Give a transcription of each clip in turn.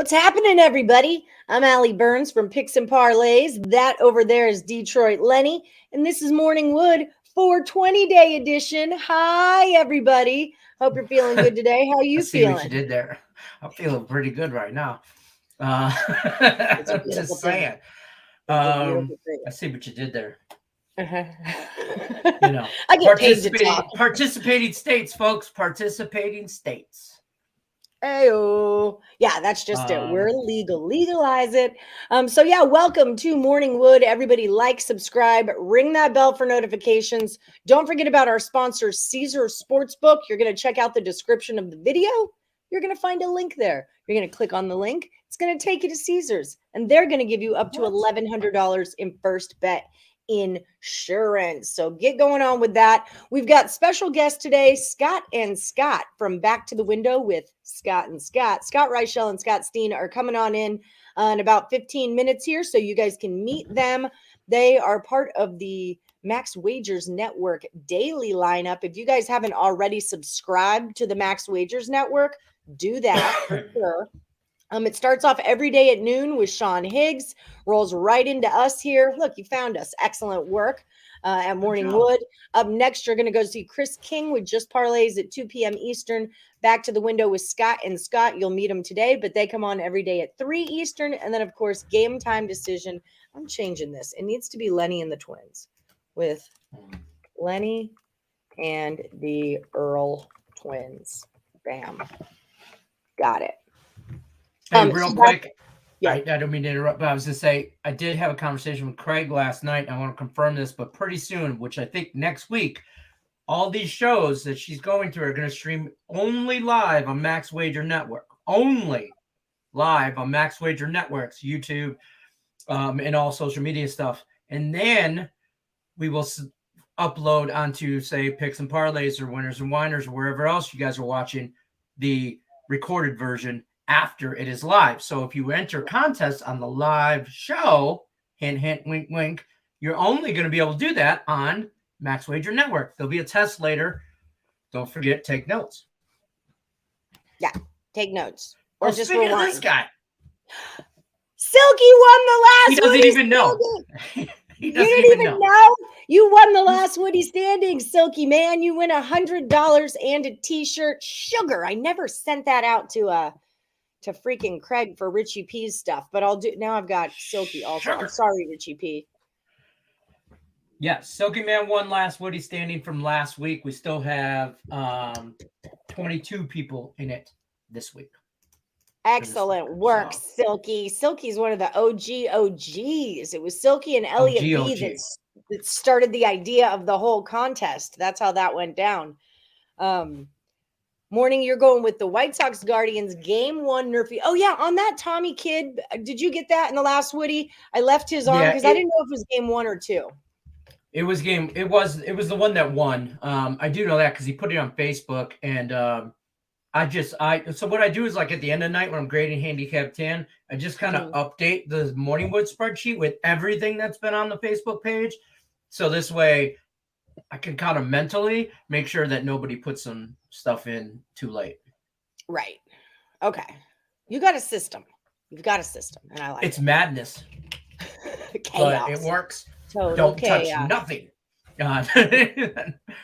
What's happening, everybody? I'm Allie Burns from Picks and Parlays. That over there is Detroit Lenny, and this is Morning Wood 420-day edition. Hi, everybody. Hope you're feeling good today. How are you feeling? What you did there. I'm feeling pretty good right now. It's a beautiful Just thing. saying. I see what you did there. You know, I get paid to talk. Participating states, folks. Participating states. Ayo. Yeah, that's just it. We're legal. Legalize it. So yeah, welcome to Morning Wood. Everybody like, subscribe, ring that bell for notifications. Don't forget about our sponsor, Caesar Sportsbook. You're going to check out the description of the video. You're going to find a link there. You're going to click on the link. It's going to take you to Caesars, and they're going to give you up to $1,100 in first bet insurance. So get going on with that. We've got special guests today, Scott and Scott from Back to the Window with Scott and Scott. Scott Reichel and Scott Steen are coming on in about 15 minutes here, so you guys can meet them. They are part of the Max Wagers Network daily lineup. If you guys haven't already subscribed to the Max Wagers Network, do that for sure. It starts off every day at noon with Sean Higgs, rolls right into us here. Look, you found us. Excellent work at Morning Wood. Up next, you're going to go see Chris King with Just Parlays at 2 p.m. Eastern. Back to the Window with Scott and Scott. You'll meet them today, but they come on every day at 3 Eastern. And then, of course, Game Time Decision. I'm changing this. It needs to be Lenny and the Twins with Lenny and the Earl Twins. Bam. Got it. Hey, real quick, yeah. I don't mean to interrupt, but I was going to say, I did have a conversation with Craig last night. I want to confirm this, but pretty soon, which I think next week, all these shows that she's going to are going to stream only live on Max Wager Network. Only live on Max Wager Network's YouTube and all social media stuff. And then we will upload onto, say, Picks and Parlays or Winners and Winers or wherever else you guys are watching the recorded version after it is live. So if you enter contests on the live show, hint, hint, wink, wink, you're only going to be able to do that on Max Wager Network. There'll be a test later. Don't forget, take notes. Yeah, take notes. Or just speaking of this guy. Silky won the last. He doesn't even know. He doesn't even know. You won the last Woody standing, Silky man. You win $100 and a t-shirt. Sugar. I never sent that out to freaking Craig for Richie P's stuff, but I'll do now. I've got Silky also. I'm sorry, Richie P. Yes, Silky Man won last Woody standing from last week. We still have 22 people in it this week. Excellent work, Silky. Silky's one of the OGs. It was Silky and Elliot B that started the idea of the whole contest. That's how that went down. Morning, you're going with the White Sox Guardians game 1 Nerfy. Oh yeah, on that Tommy kid, did you get that in the last Woody? I left his arm because I didn't know if it was game 1 or 2. It was the one that won. I do know that because he put it on Facebook, and so what I do is, like, at the end of the night when I'm grading Handicap 10, I just kind of update the Morning Wood spreadsheet with everything that's been on the Facebook page. So this way I can kind of mentally make sure that nobody puts some stuff in too late. Right. Okay. You got a system. You've got a system, and I like it's madness. Chaos. But it works. Total Don't chaos. touch nothing.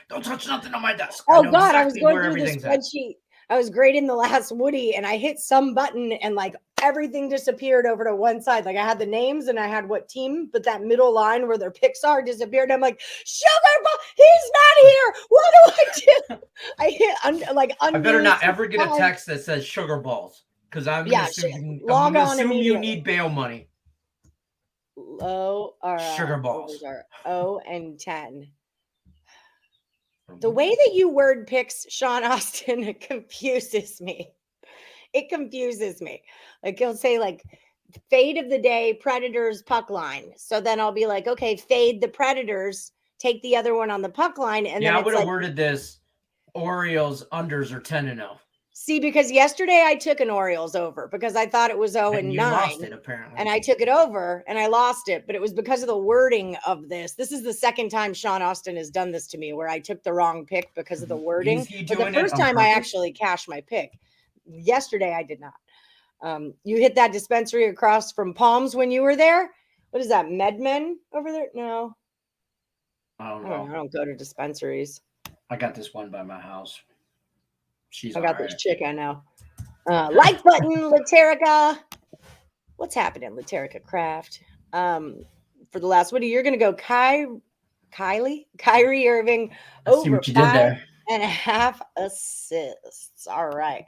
Don't touch nothing on my desk. Oh God, I was going through the spreadsheet. I was grading the last Woody, and I hit some button, and like everything disappeared over to one side. Like I had the names and I had what team, but that middle line where their picks are disappeared. I'm like, Sugar Ball, he's not here. What do I do? I hit I better not ever get a text that says Sugar Balls, because I'm going to assume you need bail money. Sugar Balls are O and 10. The way that you word picks Sean Austin confuses me. It confuses me. Like he'll say like fade of the day, Predators puck line. So then I'll be like, okay, fade the Predators, take the other one on the puck line. And then I would have worded this Orioles unders are 10-0. See, because yesterday I took an Orioles over because I thought it was 0-9. You lost it, apparently. And I took it over and I lost it, but it was because of the wording of this. This is the second time Sean Austin has done this to me where I took the wrong pick because of the wording. But the first time I actually cashed my pick. Yesterday I did not. You hit that dispensary across from Palms when you were there. What is that? MedMen over there? No. I don't know. I don't go to dispensaries. I got this one by my house. I got this chick I know. Like button, Laterica. What's happening, Laterica Craft? For the last, you're going to go Kyrie Irving over 5.5 assists. All right.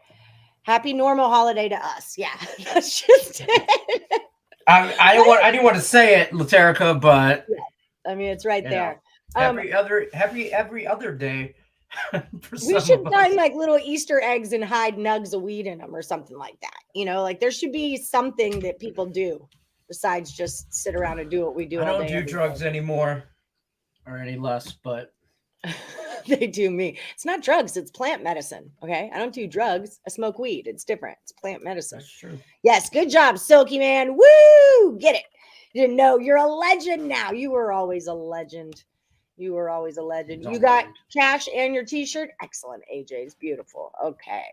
Happy normal holiday to us. Yeah, that's just it. I didn't want to say it, Laterica, but yeah. I mean, it's right there. Every other day. We should find like little Easter eggs and hide nugs of weed in them or something like that. You know, like there should be something that people do besides just sit around and do what we do. I don't do drugs anymore or any less, but they do me. It's not drugs, it's plant medicine. Okay. I don't do drugs. I smoke weed. It's different. It's plant medicine. That's true. Yes. Good job, Silky Man. Woo! Get it. You didn't know you're a legend now. You were always a legend. You were always a legend. You got cash and your t-shirt. Excellent. AJ's beautiful. Okay.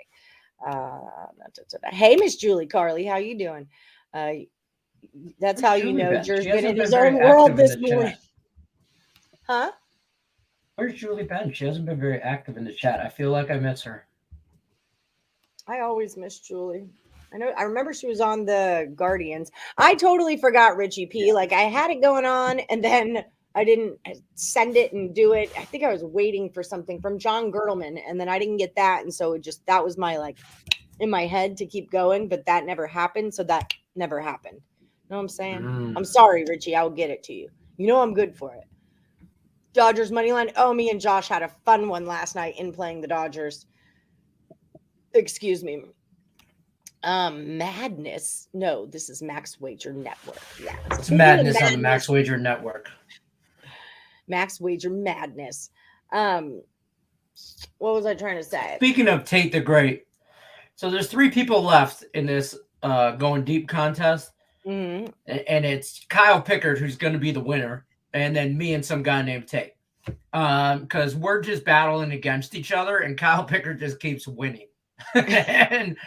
Hey, Miss Julie Carly, how you doing? That's how you know Jer's been in his own world this morning. Huh? Where's Julie been? She hasn't been very active in the chat. I feel like I miss her. I always miss Julie. I remember she was on the Guardians. I totally forgot Richie P. Like I had it going on and then I didn't send it and do it. I think I was waiting for something from John Gertleman and then I didn't get that. And so that was my like in my head to keep going, but that never happened. So that never happened. You know what I'm saying? I'm sorry, Richie. I'll get it to you. You know, I'm good for it. Dodgers money line. Oh, me and Josh had a fun one last night in playing the Dodgers. Excuse me. Madness. No, this is Max Wager Network. Yeah. It's madness on the Max Wager Network. Max Wager Madness. What was I trying to say? Speaking of Tate the Great, so there's 3 people left in this going deep contest, and it's Kyle Pickard who's going to be the winner, and then me and some guy named Tate, because we're just battling against each other, and Kyle Pickard just keeps winning, and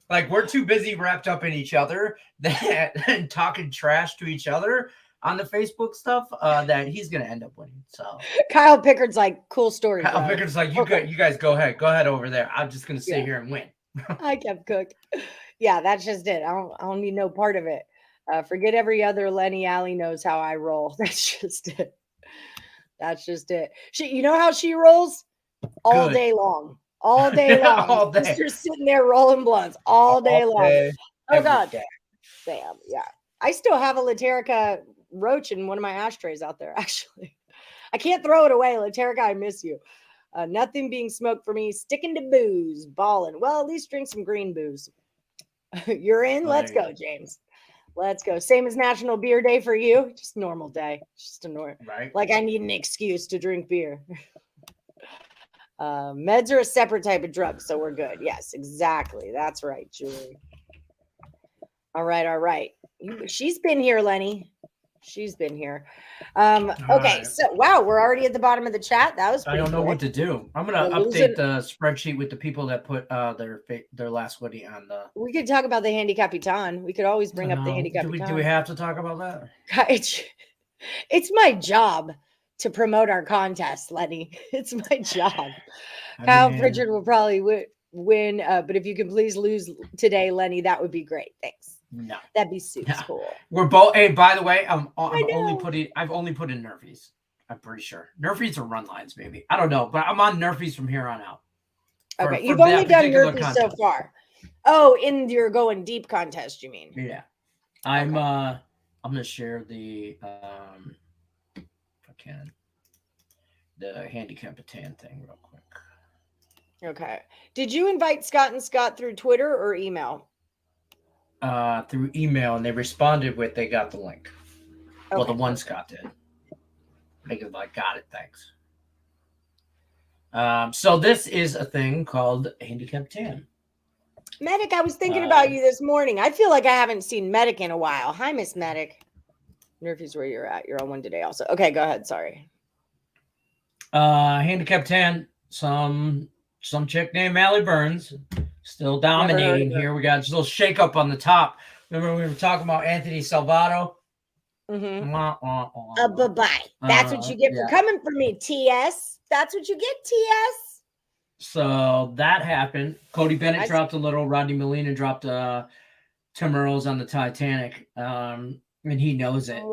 like we're too busy wrapped up in each other and talking trash to each other on the Facebook stuff that he's gonna end up winning. So Kyle Pickard's like, cool story. Kyle Pickard's like, you guys go ahead over there. I'm just gonna sit here and win. I kept cooked. Yeah, that's just it. I don't need no part of it. Forget every other Lenny Alley knows how I roll. That's just it. That's just it. You know how she rolls all day long. All day long. All day. Just sitting there rolling blunts all day long. Oh God. Damn. Yeah. I still have a Laterica roach in one of my ashtrays out there, actually. I can't throw it away. Laterica, I miss you. Nothing being smoked for me. Sticking to booze. Balling. Well, at least drink some green booze. You're in? Let's go, James. Let's go. Same as National Beer Day for you. Just normal day. Just a normal. Right. Like I need an excuse to drink beer. Meds are a separate type of drug, so we're good. Yes, exactly. That's right, Julie. All right. She's been here, Lenny. She's been here. Okay, so wow, we're already at the bottom of the chat. That was pretty I don't know what to do. I'm gonna update the spreadsheet with the people that put their last Woody on the. We could talk about the Handicapper. We could always bring up the Handicapper. Do we have to talk about that? It's my job to promote our contest, Lenny. It's my job. Kyle Pritchard will probably win, but if you can please lose today, Lenny, that would be great. Thanks. No, that'd be super cool. We're both. Hey, by the way, I've only put in Nerfies. I'm pretty sure Nerfies or run lines, maybe. I don't know, but I'm on Nerfies from here on out. Okay, you've only done Nerfies so far. Oh, in your going deep contest, you mean? Yeah, I'm gonna share the if I can the Handicapper thing real quick. Okay. Did you invite Scott and Scott through Twitter or email? Through email, and they responded with they got the link. Okay. Well, the one Scott did. They could like, got it, thanks. So this is a thing called Handicap 10. Medic, I was thinking about you this morning. I feel like I haven't seen Medic in a while. Hi, Miss Medic. Nerfy's where you're at. You're on one today also. Okay, go ahead. Sorry. Handicap 10, some chick named Allie Burns Still dominating here. We got a little shakeup on the top. Remember we were talking about Anthony Salvato? Mm-hmm. Bye-bye. That's what you get for coming for me, TS. That's what you get, TS. So that happened. Cody Bennett dropped a little. Rodney Molina dropped Tim Earls on the Titanic. And he knows it.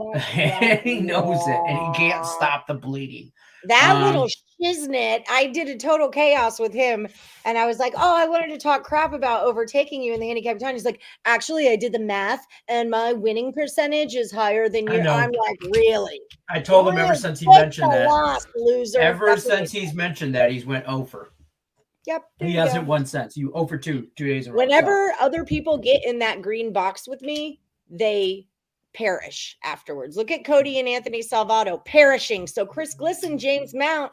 He knows it. And he can't stop the bleeding. That little shiznit, I did a total chaos with him. And I was like, oh, I wanted to talk crap about overtaking you in the handicap time. He's like, actually, I did the math and my winning percentage is higher than yours. I'm like, really? I told him ever since he mentioned that. Loser. Ever since he's mentioned that, he's went over. Yep. He hasn't won since. You over 2 days in a row. Whenever other people get in that green box with me, they perish afterwards. Look at Cody and Anthony Salvato perishing. So Chris Glisson, James Mount,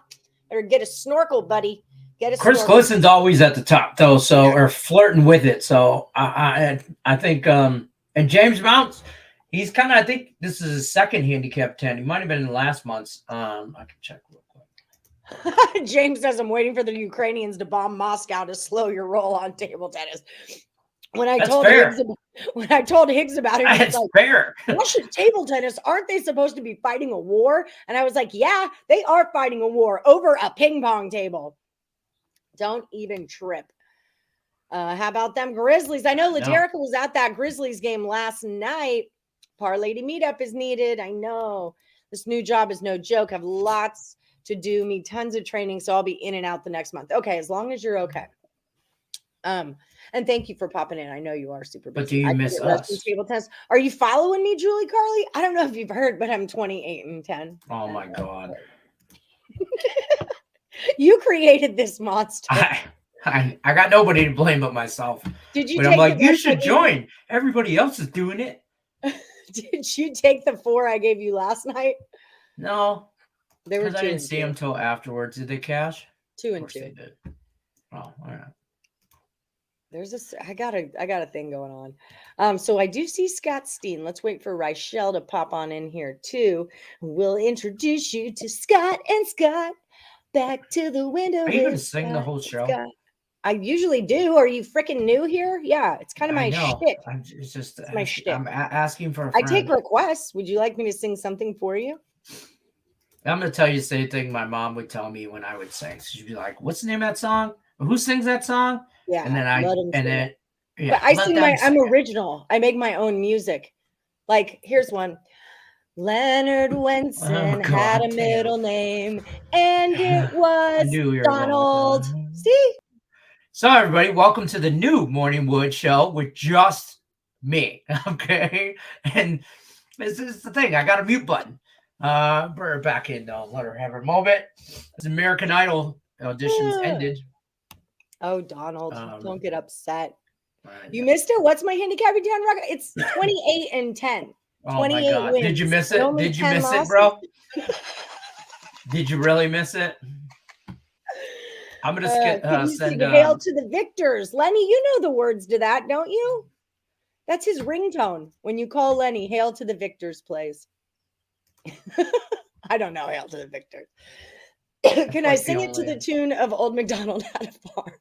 or get a snorkel, buddy. Get a Chris Glisson's always at the top though, so or flirting with it. So I think and James Mount, he's kind of, I think this is his second handicap 10. He might have been in last month's. I can check real quick. James says, I'm waiting for the Ukrainians to bomb Moscow to slow your roll on table tennis. When I told Higgs about it, that's like, fair. Russian table tennis, aren't they supposed to be fighting a war? And I was like, yeah, they are fighting a war over a ping pong table. Don't even trip. How about them Grizzlies? I know Laderica was at that Grizzlies game last night. Parlay to meetup is needed. I know this new job is no joke. I have lots to do, me tons of training, so I'll be in and out the next month. Okay, as long as you're okay. And thank you for popping in. I know you are super busy. But do you miss us? Table tennis. Are you following me, Julie Carly? I don't know if you've heard, but I'm 28-10. Oh my God. You created this monster. I got nobody to blame but myself. Did you? But I'm like, you should join. Everybody else is doing it. Did you take the 4 I gave you last night? No. They were. I didn't see them till afterwards. Did they cash? 2 and 2. They did. Oh, all right. There's I got a thing going on. So I do see Scott Steen. Let's wait for Reichel to pop on in here too. We'll introduce you to Scott and Scott. Back to the window. Are you going to sing the whole show? Scott. I usually do. Are you freaking new here? Yeah, it's kind of my shtick. It's my shtick. I'm asking for a friend. I take requests. Would you like me to sing something for you? I'm going to tell you the same thing my mom would tell me when I would sing. She'd be like, what's the name of that song? Who sings that song? Yeah. And then but I sing I'm original. I make my own music. Like, here's one. Leonard Wenson had a middle name, and it was Donald. See? So, everybody, welcome to the new Morning Wood show with just me. Okay? And this is the thing. I got a mute button. Bring her back in, though. Let her have her moment. As American Idol auditions ended. Oh, Donald, don't get upset. You missed it? What's my handicapping 10 record? It's 28-10. Oh my God. Wins. Did you miss it? Did you miss it, bro? Did you really miss it? I'm going to send hail to the victors. Lenny, you know the words to that, don't you? That's his ringtone. When you call Lenny, hail to the victors plays. I don't know, hail to the victors. Can I sing it to the tune of Old MacDonald Had a Farm?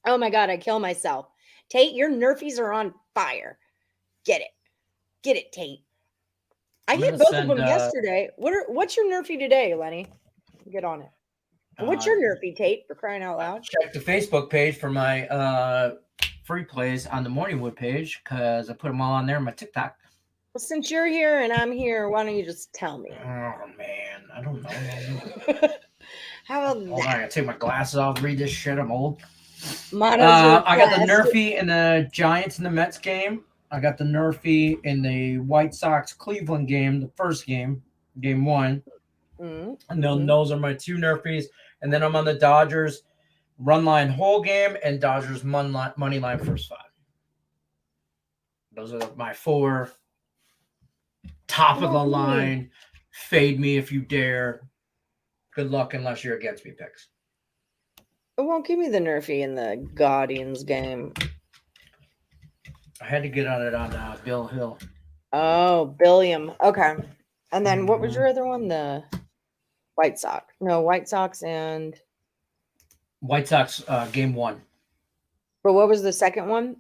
Oh my God, I kill myself. Tate, your Nerfies are on fire. Get it, Tate. I hit both of them yesterday. What's your Nerfie today, Lenny? Get on it. What's your Nerfie, Tate, for crying out loud? Check the Facebook page for my free plays on the Morningwood page because I put them all on there on my TikTok. Well, since you're here and I'm here, why don't you just tell me? Oh, man. I don't know. How about that? Hold on, I gotta take my glasses off, read this shit. I'm old. I got the Nerfie in the Giants and the Mets game. I got the Nerfie in the White Sox Cleveland game, the first game, game 1. And then those are my 2 Nerfies. And then I'm on the Dodgers run line whole game and Dodgers money line first 5. Those are my 4 top of the line. Fade me if you dare. Good luck unless you're against me picks. It won't give me the Nerfie in the Guardians game. I had to get on it on Bill Hill. Oh, Billiam. Okay. And then what was your other one? The White Sox. No, White Sox and White Sox game 1. But what was the second one?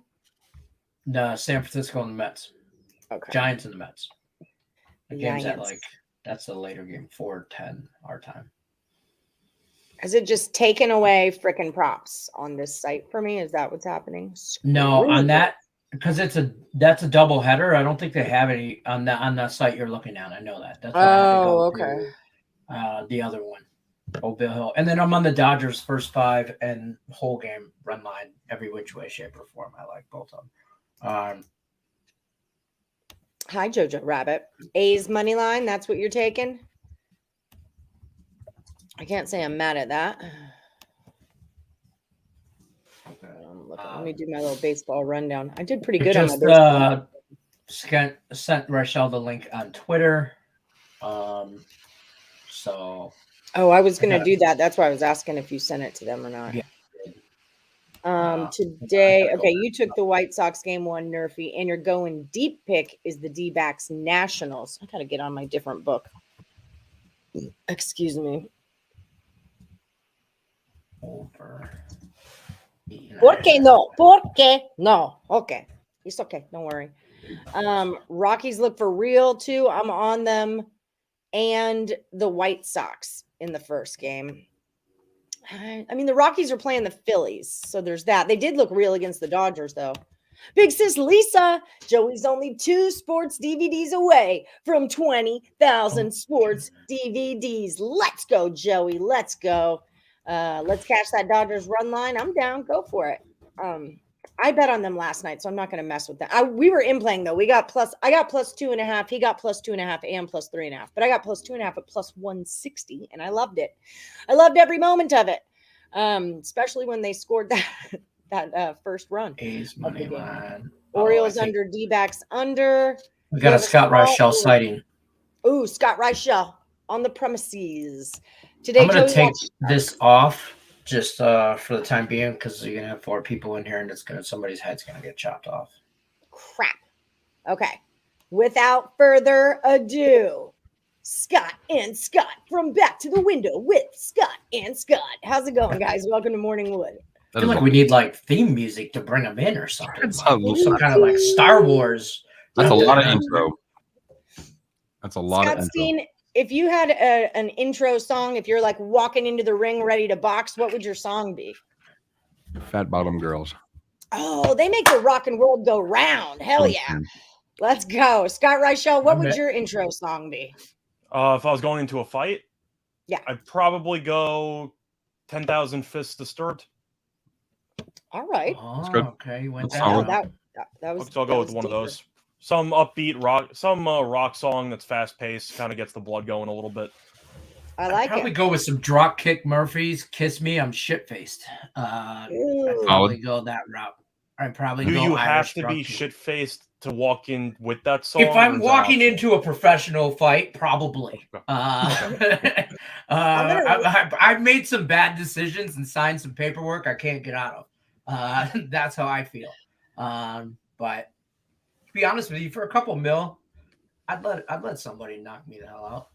The San Francisco and the Mets. Okay. Giants and the Mets. The game's Giants. at that's a later game, 4:10 our time. Has it just taken away freaking props on this site for me? Is that what's happening? No, on that, because that's a double header. I don't think they have any on that site you're looking at. I know that. That's why I had to go okay. The other one. Old Bill Hill. And then I'm on the Dodgers first 5 and whole game run line every which way, shape, or form. I like both of them. Hi, Jojo Rabbit. A's money line. That's what you're taking? I can't say I'm mad at that. Let me do my little baseball rundown. I did pretty good on my baseball. Sent Rachel the link on Twitter. So. Oh, I was going to do that. That's why I was asking if you sent it to them or not. Yeah. Today, okay, you took the White Sox game 1, Nerfy, and your going deep pick is the D-backs Nationals. I got to get on my different book. Excuse me. Over. ¿Por qué no? ¿Por qué no? Okay. It's okay. Don't worry. Rockies look for real too. I'm on them. And the White Sox in the first game. I mean, the Rockies are playing the Phillies, so there's that. They did look real against the Dodgers, though. Big sis Lisa, Joey's only 2 sports DVDs away from 20,000 sports DVDs. Let's go, Joey. Let's go. Let's catch that Dodgers run line. I'm down. Go for it. I bet on them last night, so I'm not going to mess with that. We were in playing, though. I got plus 2.5. He got plus 2.5 and plus 3.5. But I got plus 2.5 at plus 160, and I loved it. I loved every moment of it, especially when they scored that first run. A's money line. Orioles under, D-backs under. We got a Scott Reichel sighting. Ooh, Scott Reichel on the premises. Today, I'm going to take this off. Just for the time being, because you're gonna have 4 people in here, and somebody's head's gonna get chopped off. Crap. Okay. Without further ado, Scott and Scott from Back to the Window with Scott and Scott. How's it going, guys? Welcome to Morning Wood. I feel like we need theme music to bring them in or something. Some kind of Star Wars. That's a lot of intro. That's a lot of intro. If you had an intro song, if you're like walking into the ring ready to box, what would your song be? Fat Bottom Girls. Oh, they make the rock and roll go round. Hell yeah. Let's go. Scott Reichel, what would your intro song be? If I was going into a fight, yeah, I'd probably go 10,000 Fists Disturbed. All right. Oh, okay. You went that was. I'll go with one of those. Some upbeat rock, rock song that's fast paced, kind of gets the blood going a little bit. I like it. Probably go with some drop kick Murphys. Kiss Me, I'm shit faced. I'd probably go that route. I'd probably go. Do you have to be shit faced to walk in with that song? If I'm walking into a professional fight, probably. I've made some bad decisions and signed some paperwork I can't get out of. That's how I feel. But to be honest with you, for a couple mil, I'd let somebody knock me the hell out.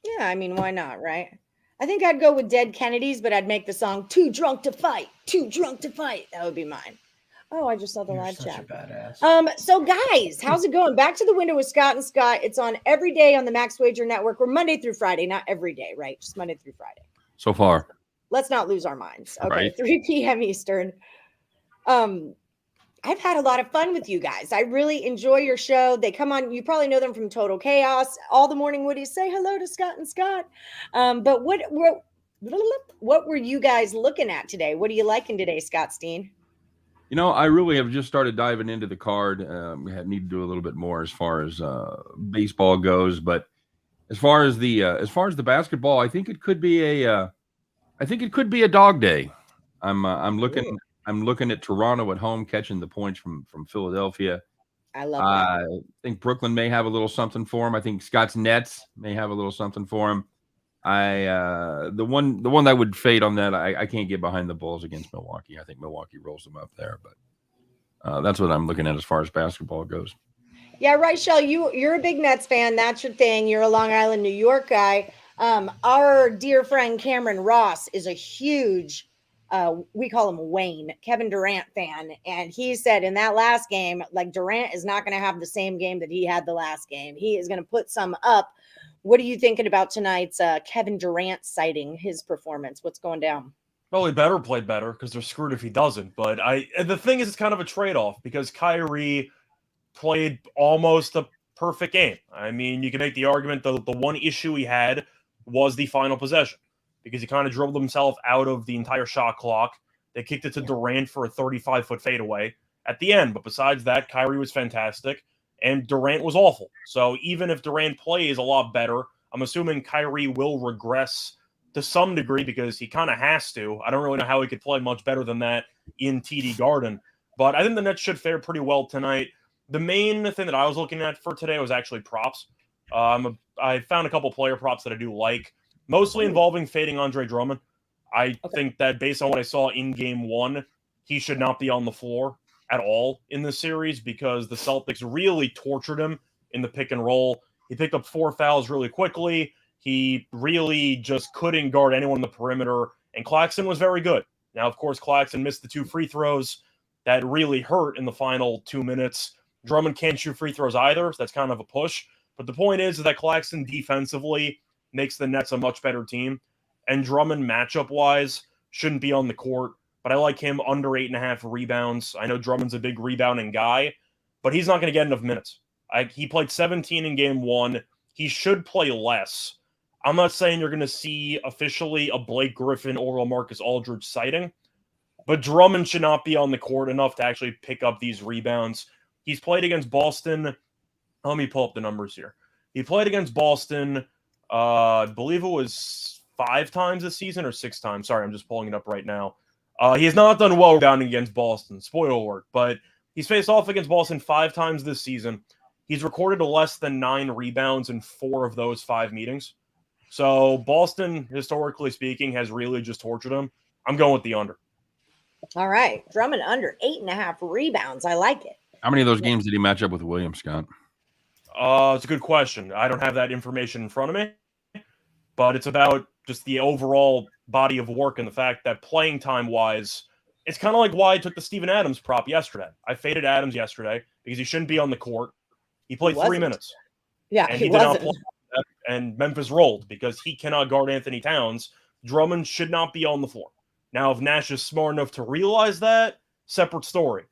Yeah, I mean, why not, right? I think I'd go with Dead Kennedys, but I'd make the song Too Drunk to Fight. Too Drunk to Fight. That would be mine. Oh, I just saw the live chat. So guys, how's it going? Back to the Window with Scott and Scott. It's on every day on the Max Wager Network. We're Monday through Friday, not every day, right? Just Monday through Friday. So far. Let's not lose our minds. Okay, right. 3 p.m. Eastern. I've had a lot of fun with you guys. I really enjoy your show. They come on. You probably know them from Total Chaos. All the Morning Woodies say hello to Scott and Scott. But what were you guys looking at today? What are you liking today, Scott Steen? You know, I really have just started diving into the card. We need to do a little bit more as far as baseball goes, but as far as the basketball, I think it could be a dog day. I'm looking at Toronto at home catching the points from Philadelphia. I love that. I think Brooklyn may have a little something for him. I think Scott's Nets may have a little something for him. The one that would fade on that, I can't get behind the Bulls against Milwaukee. I think Milwaukee rolls them up there, but that's what I'm looking at as far as basketball goes. Yeah, right, Shell. You're a big Nets fan. That's your thing. You're a Long Island, New York guy. Our dear friend Cameron Ross is a huge we call him Wayne, Kevin Durant fan. And he said in that last game, like Durant is not going to have the same game that he had the last game. He is going to put some up. What are you thinking about tonight's Kevin Durant citing his performance? What's going down? Well, he better play better because they're screwed if he doesn't. But the thing is, it's kind of a trade-off because Kyrie played almost a perfect game. I mean, you can make the argument that the one issue he had was the final possession because he kind of dribbled himself out of the entire shot clock. They kicked it to Durant for a 35-foot fadeaway at the end. But besides that, Kyrie was fantastic, and Durant was awful. So even if Durant plays a lot better, I'm assuming Kyrie will regress to some degree because he kind of has to. I don't really know how he could play much better than that in TD Garden. But I think the Nets should fare pretty well tonight. The main thing that I was looking at for today was actually props. I found a couple player props that I do like, mostly involving fading Andre Drummond. I think that based on what I saw in game one, he should not be on the floor at all in this series because the Celtics really tortured him in the pick and roll. He picked up 4 fouls really quickly. He really just couldn't guard anyone on the perimeter, and Claxton was very good. Now, of course, Claxton missed the 2 free throws that really hurt in the final 2 minutes. Drummond can't shoot free throws either, so that's kind of a push. But the point is that Claxton defensively makes the Nets a much better team, and Drummond matchup-wise shouldn't be on the court, but I like him under 8.5 rebounds. I know Drummond's a big rebounding guy, but he's not going to get enough minutes. He played 17 in game one. He should play less. I'm not saying you're going to see officially a Blake Griffin or a Marcus Aldridge sighting, but Drummond should not be on the court enough to actually pick up these rebounds. He's played against Boston. Let me pull up the numbers here. He played against Boston, I believe it was 5 times this season or 6 times. Sorry, I'm just pulling it up right now. He has not done well rebounding against Boston. Spoiler alert. But he's faced off against Boston 5 times this season. He's recorded less than 9 rebounds in 4 of those 5 meetings. So Boston, historically speaking, has really just tortured him. I'm going with the under. All right. Drummond under 8.5 rebounds. I like it. How many of those games did he match up with Williams, Scott? It's a good question. I don't have that information in front of me, but it's about just the overall body of work and the fact that playing time-wise, it's kind of like why I took the Steven Adams prop yesterday. I faded Adams yesterday because he shouldn't be on the court. He played 3 minutes. Yeah, and he did not play. And Memphis rolled because he cannot guard Anthony Towns. Drummond should not be on the floor. Now, if Nash is smart enough to realize that, separate story.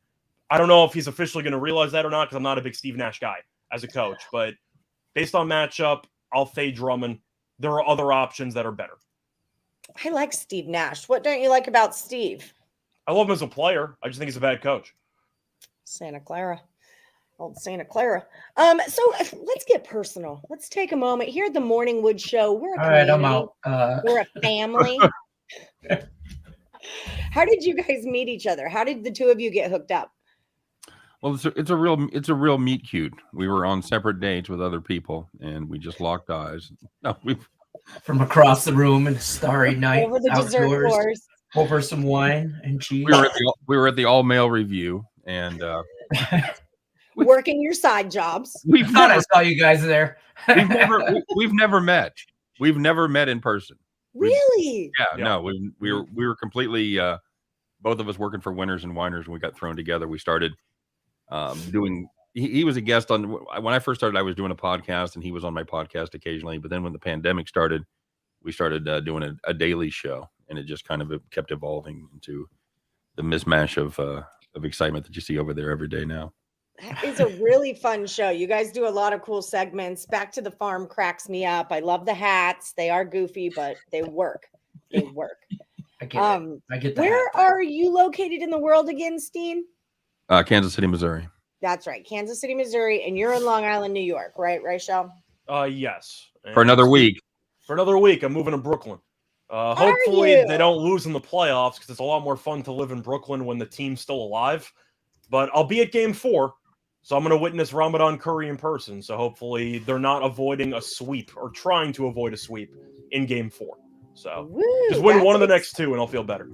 I don't know if he's officially going to realize that or not because I'm not a big Steve Nash guy as a coach. But based on matchup, I'll fade Drummond. There are other options that are better. I like Steve Nash. What don't you like about Steve? I love him as a player. I just think he's a bad coach. Santa Clara. Old Santa Clara. So let's get personal. Let's take a moment here at the Morning Wood Show. We're a community. I'm out. We're a family. How did you guys meet each other? How did the two of you get hooked up? Well, it's a real meet cute. We were on separate dates with other people, and we just locked eyes. No, from across the room in a starry night, over the dessert course, over some wine and cheese. We were at the all male review, and working your side jobs. We thought I saw you guys there. we've never met. We've never met in person. Really? Yeah. No. We were completely both of us working for Winners and Winers, and we got thrown together. We started doing. He was a guest on when I first started. I was doing a podcast, and he was on my podcast occasionally. But then when the pandemic started, we started doing a daily show, and it just kind of kept evolving into the mismatch of excitement that you see over there every day now. That is a really fun show. You guys do a lot of cool segments. Back to the Farm cracks me up. I love the hats. They are goofy, but they work. They work. I get it. I get that. Where are you located in the world again, Steen? Kansas City, Missouri. That's right. Kansas City, Missouri. And you're in Long Island, New York, right? Right, Shel? Yes. And For another week. For another week, I'm moving to Brooklyn. Hopefully they don't lose in the playoffs because it's a lot more fun to live in Brooklyn when the team's still alive. But I'll be at game 4. So I'm going to witness Ramadan Curry in person. So hopefully they're not avoiding a sweep or trying to avoid a sweep in game 4. So just win one of the next 2 and I'll feel better.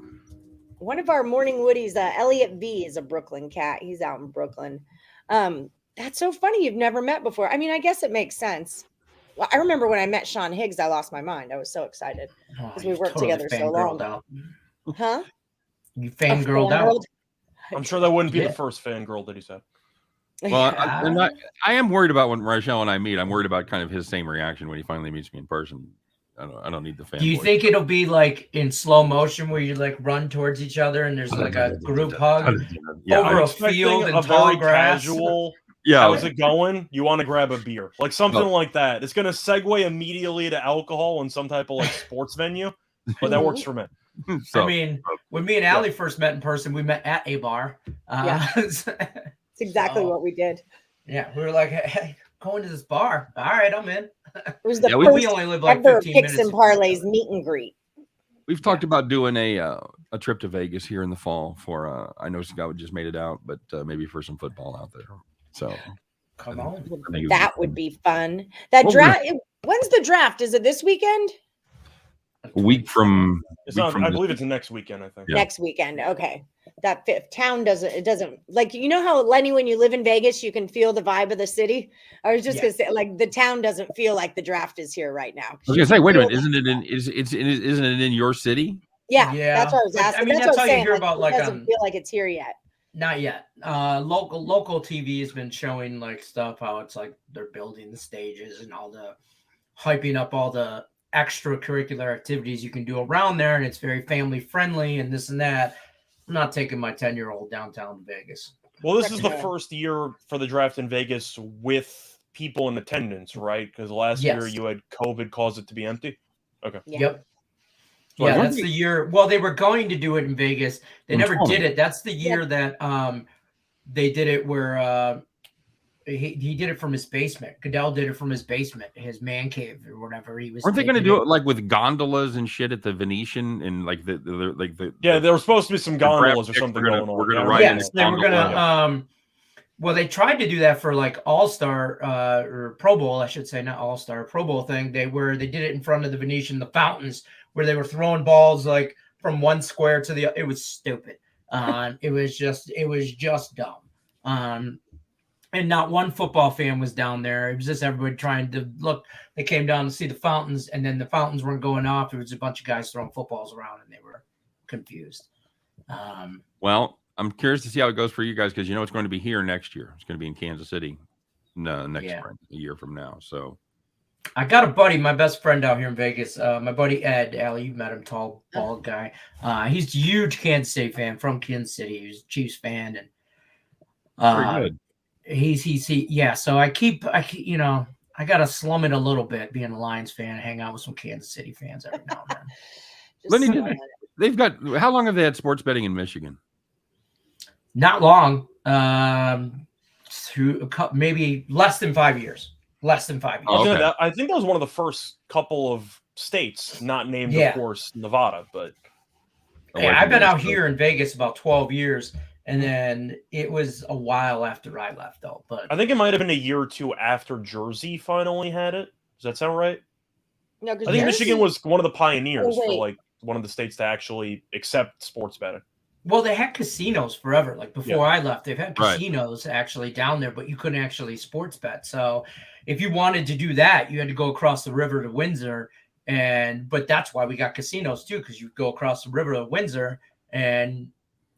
One of our morning Woodies, Elliot V, is a Brooklyn cat. He's out in Brooklyn. That's so funny. You've never met before. I mean, I guess it makes sense. Well, I remember when I met Sean Higgs, I lost my mind. I was so excited because we worked together so long. Huh? You fangirled out. I'm sure that wouldn't be the first fangirl that he said. Well, I am worried about when Rachel and I meet. I'm worried about kind of his same reaction when he finally meets me in person. I don't need the fan. Do you think it'll be like in slow motion where you like run towards each other and there's like a group hug over a field and tall grass? Casual. Yeah. How's it going? You want to grab a beer, like something like that. It's going to segue immediately to alcohol in some type of like sports venue, but that works for me. So, I mean, when me and Allie first met in person, we met at a bar. It's exactly what we did. Yeah, we were like, hey, going to this bar. All right, I'm in. It was the we only live like 15 Picks minutes. and Parlays meet and greet. We've talked about doing a trip to Vegas here in the fall for I know Scott just made it out, but maybe for some football out there. So come on, that would be fun. That draft. When's the draft? Is it this weekend? A week from. I believe it's next weekend. I think next weekend. Okay, that town doesn't. It doesn't like how Lenny, when you live in Vegas, you can feel the vibe of the city. I was just gonna say, like, the town doesn't feel like the draft is here right now. I was gonna say, wait a minute, isn't it in your city? Yeah, that's what I was asking. I mean, that's what how saying. you hear about it doesn't feel like it's here yet. Not yet. Local TV has been showing like stuff how it's like they're building the stages and all the hyping up all the extracurricular activities you can do around there, and it's very family friendly and this and that. I'm not taking my 10-year-old downtown to Vegas. Well, this is the first year for the draft in Vegas with people in attendance, right? Because last year you had COVID cause it to be empty. Okay. Yep. Yeah, that's the year. Well, they were going to do it in Vegas. They never did it. That's the year that they did it where he did it from his basement. Goodell did it from his basement, his man cave or whatever he was. Weren't they going to do it like with gondolas and shit at the Venetian and like the there were supposed to be some gondolas or something going on. We're going to ride. Yes, they were going to. Well, they tried to do that for like All-Star or Pro Bowl, I should say, not All-Star, Pro Bowl thing. They did it in front of the Venetian, the fountains, where they were throwing balls like from one square to the other. It was stupid. It was just dumb. And not one football fan was down there. It was just everybody trying to look. They came down to see the fountains, and then the fountains weren't going off. It was a bunch of guys throwing footballs around, and they were confused. Well, I'm curious to see how it goes for you guys because it's going to be here next year. It's going to be in Kansas City next spring, a year from now. So I got a buddy, my best friend out here in Vegas. My buddy Ed, Allie, you've met him, tall, bald guy. He's a huge Kansas City fan, from Kansas City. He's a Chiefs fan, and very good. So I gotta slum it a little bit, being a Lions fan, hang out with some Kansas City fans every now and then. Lenny, they've got how long have they had sports betting in Michigan? Not long. Through maybe less than 5 years. Less than 5 years. Oh, okay. I think that was one of the first couple of states, not named, of course, Nevada, but I've been out here in Vegas about 12 years. And then it was a while after I left, though. But I think it might have been a year or two after Jersey finally had it. Does that sound right? No, I think Michigan was one of the pioneers for like one of the states to actually accept sports betting. Well, they had casinos forever. Like before I left, they've had casinos actually down there, but you couldn't actually sports bet. So if you wanted to do that, you had to go across the river to Windsor. But that's why we got casinos too, because you go across the river to Windsor and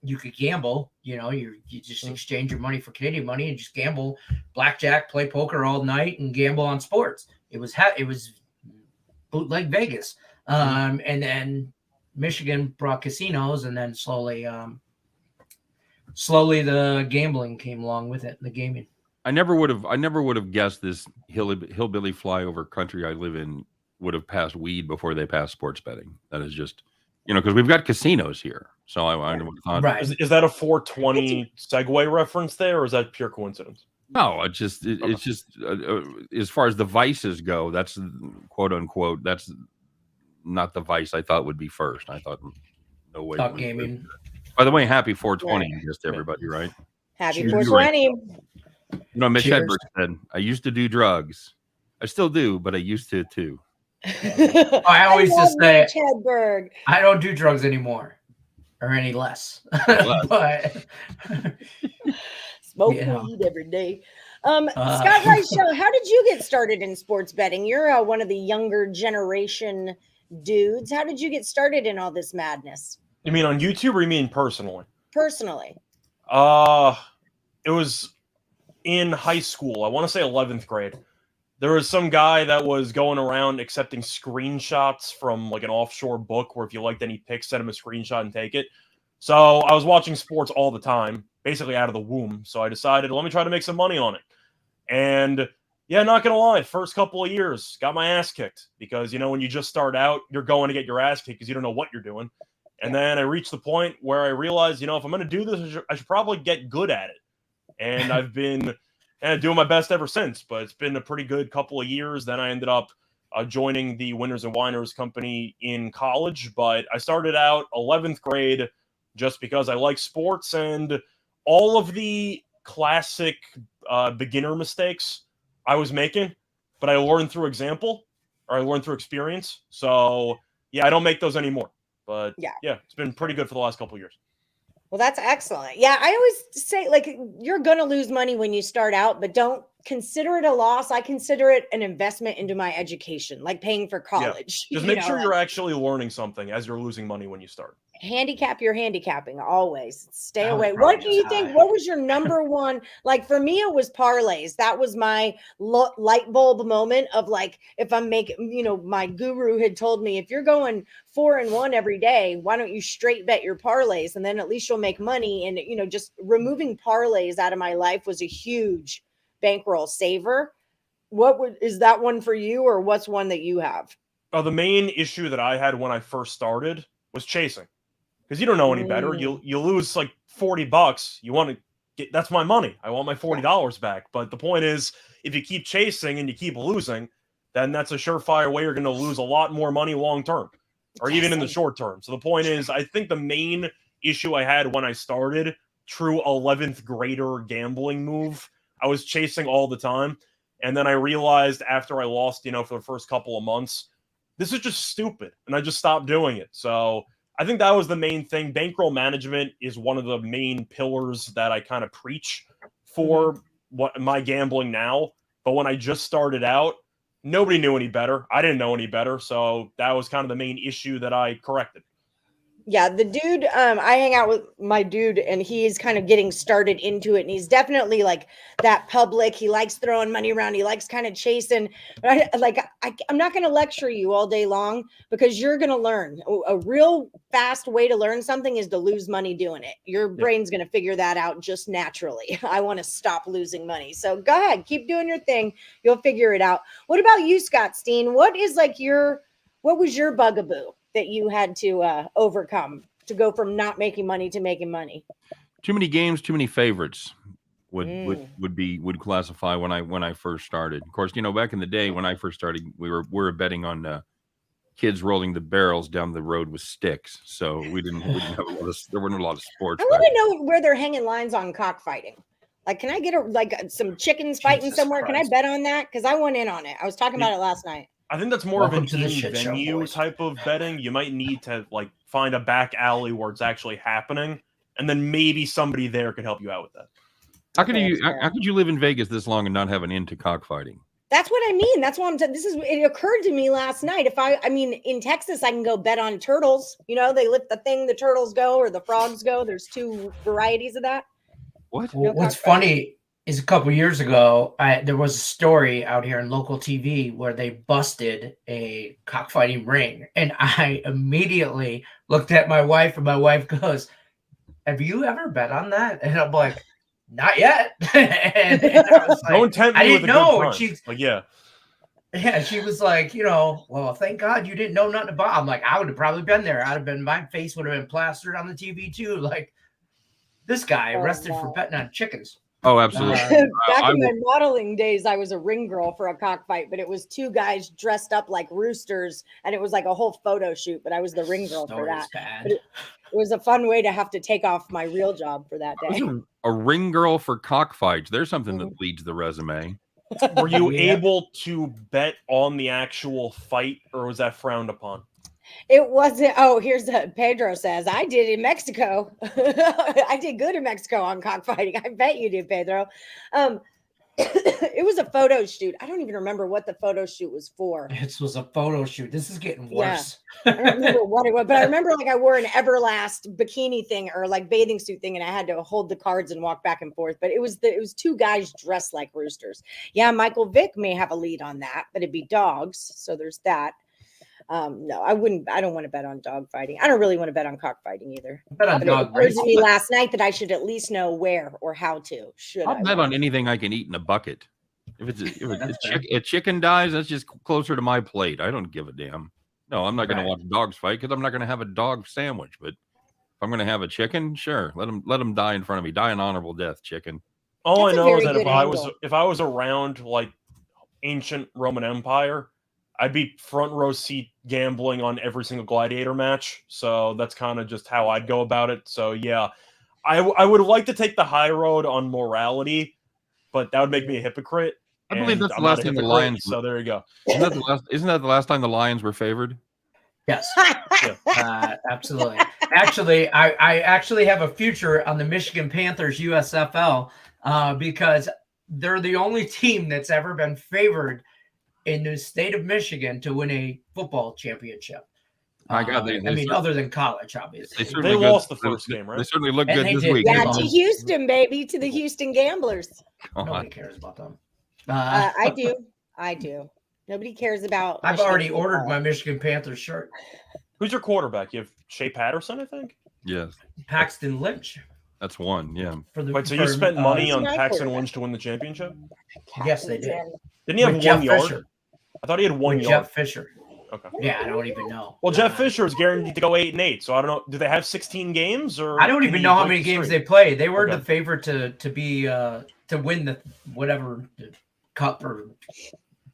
you could gamble, you just exchange your money for Canadian money and just gamble, blackjack, play poker all night and gamble on sports. It was bootleg Vegas. And then Michigan brought casinos, and then slowly the gambling came along with it, the gaming. I never would have guessed this hillbilly flyover country I live in would have passed weed before they passed sports betting. That is just, because we've got casinos here. So I thought, right. Is that a 420 segue reference there, or is that pure coincidence? No, it's just as far as the vices go, that's quote unquote, that's not the vice I thought would be first. I thought no way. Talk gaming. By the way, happy 420 just to everybody, right? Happy 420. Mitch Hedberg said, I used to do drugs. I still do, but I used to too. I always just say Hedberg. I don't do drugs anymore. Or any less. But smoke weed every day. Scott Reichel, how did you get started in sports betting? You're one of the younger generation dudes. How did you get started in all this madness? You mean on YouTube or you mean personally? Personally. It was in high school. I want to say 11th grade. There was some guy that was going around accepting screenshots from like an offshore book where if you liked any pics, send him a screenshot and take it. So I was watching sports all the time, basically out of the womb. So I decided, let me try to make some money on it. And yeah, not going to lie, first couple of years, got my ass kicked because, when you just start out, you're going to get your ass kicked because you don't know what you're doing. And then I reached the point where I realized, if I'm going to do this, I should probably get good at it. And I've been doing my best ever since, but it's been a pretty good couple of years. Then I ended up joining the Winners and Winers company in college, but I started out 11th grade just because I like sports and all of the classic beginner mistakes I was making, but I learned through example or I learned through experience. So yeah, I don't make those anymore, but yeah, it's been pretty good for the last couple of years. Well, that's excellent. Yeah, I always say, like, you're going to lose money when you start out, but don't consider it a loss. I consider it an investment into my education, like paying for college. Yeah. Just make sure you're actually learning something as you're losing money when you start. Handicap your handicapping always. Stay away. What do you think? What was your number one? Like for me, it was parlays. That was my light bulb moment of like, if I'm making, my guru had told me, if you're going 4-1 every day, why don't you straight bet your parlays? And then at least you'll make money. And, just removing parlays out of my life was a huge bankroll saver. Is that one for you, or what's one that you have? The main issue that I had when I first started was chasing. Because you don't know any better. You lose like $40. You want to get, that's my money. I want my $40 back. But the point is, if you keep chasing and you keep losing, then that's a surefire way you're going to lose a lot more money long term, or even in the short term. So the point is, I think the main issue I had when I started, true 11th grader gambling move, I was chasing all the time. And then I realized after I lost, for the first couple of months, this is just stupid. And I just stopped doing it. So I think that was the main thing. Bankroll management is one of the main pillars that I kind of preach for what my gambling now. But when I just started out, nobody knew any better. I didn't know any better. So that was kind of the main issue that I corrected. Yeah, the dude, I hang out with my dude and he's kind of getting started into it. And he's definitely like that public. He likes throwing money around. He likes kind of chasing. But I'm not going to lecture you all day long because you're going to learn. A real fast way to learn something is to lose money doing it. Your brain's going to figure that out just naturally. I want to stop losing money. So go ahead, keep doing your thing. You'll figure it out. What about you, Scott Steen? What was your bugaboo that you had to overcome to go from not making money to making money? Too many games, too many favorites would classify when I first started. Of course, back in the day when I first started, we were betting on kids rolling the barrels down the road with sticks. So we didn't have there weren't a lot of sports. I want to know where they're hanging lines on cockfighting. Like, can I get some chickens fighting somewhere? Christ. Can I bet on that? Because I went in on it. I was talking about it last night. I think that's more of an in-venue type of betting. You might need to find a back alley where it's actually happening, and then maybe somebody there could help you out with that. How could you live in Vegas this long and not have an into cockfighting? That's what I mean. That's why it occurred to me last night. In Texas, I can go bet on turtles. They lift the thing, the turtles go, or the frogs go. There's two varieties of that. What? What's funny is a couple years ago, there was a story out here in local TV where they busted a cockfighting ring. And I immediately looked at my wife, and my wife goes, "Have you ever bet on that?" And I'm like, "Not yet." and I was like, don't tempt me. I didn't know. And she's like, yeah, she was like, well, thank God you didn't know nothing about. I'm like, I would have probably been there. My face would have been plastered on the TV too. Like, this guy arrested for betting on chickens. Oh, absolutely. Back in my modeling days, I was a ring girl for a cockfight, but it was two guys dressed up like roosters, and it was like a whole photo shoot, but I was the ring girl for that. But it was a fun way to have to take off my real job for that day. A ring girl for cockfights. There's something that leads the resume. Were you able to bet on the actual fight, or was that frowned upon? It wasn't. Oh, here's what Pedro says. I did in Mexico. I did good in Mexico on cockfighting. I bet you did, Pedro. It was a photo shoot. I don't even remember what the photo shoot was for. It was a photo shoot. This is getting worse. Yeah. I don't remember what it was, but I remember like I wore an Everlast bikini thing or like bathing suit thing, and I had to hold the cards and walk back and forth. But it was two guys dressed like roosters. Yeah, Michael Vick may have a lead on that, but it'd be dogs. So there's that. No, I wouldn't. I don't want to bet on dog fighting. I don't really want to bet on cockfighting either. Bet on dog it occurred to me last night that I should at least know where or how to. I'll bet on anything I can eat in a bucket. If a chicken dies, that's just closer to my plate. I don't give a damn. No, I'm not going to watch dogs fight because I'm not going to have a dog sandwich. But if I'm going to have a chicken, sure, let them die in front of me. Die an honorable death, chicken. All I know is that if I was around like ancient Roman Empire, I'd be front row seat gambling on every single gladiator match. So that's kind of just how I'd go about it. So yeah, I would like to take the high road on morality, but that would make me a hypocrite. I believe that's the last time the Lions. So there you go. Isn't that the last time the Lions were favored? Yes, absolutely. Actually, I actually have a future on the Michigan Panthers USFL because they're the only team that's ever been favored in the state of Michigan to win a football championship. My God, other than college, obviously. They lost the first game, right? They certainly look good this week. Yeah, to Houston, baby, to the Houston Gamblers. Nobody cares about them. I do. Nobody cares about. I've already ordered my Michigan Panthers shirt. Who's your quarterback? You have Shea Patterson, I think. Yes. Paxton Lynch. That's one. Yeah. Wait, so you spent money on Paxton Lynch to win the championship? Yes, they did. Didn't he have 1 yard? Fisher. I thought he had 1 yard. Jeff Fisher. Okay. Yeah, I don't even know. Well, Jeff Fisher is guaranteed to go 8-8, so I don't know. Do they have 16 games or? I don't even know how many games they played. They were the favorite to win the whatever the cup or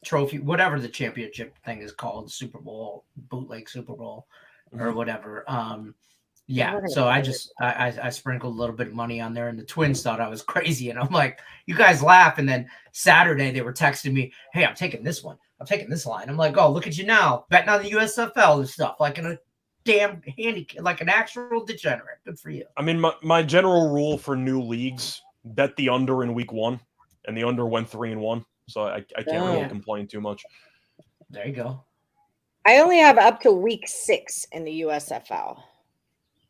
trophy, whatever the championship thing is called, Super Bowl, bootleg Super Bowl, or whatever. Yeah, so I sprinkled a little bit of money on there, and the Twins thought I was crazy, and I'm like, you guys laugh. And then Saturday they were texting me, hey, I'm taking this one. I'm taking this line. I'm like, oh, look at you now, betting on the USFL and stuff, like in a damn handicap, like an actual degenerate. Good for you. I mean, my general rule for new leagues, bet the under in week 1, and the under went 3-1, so I can't really complain too much. There you go. I only have up to week 6 in the USFL.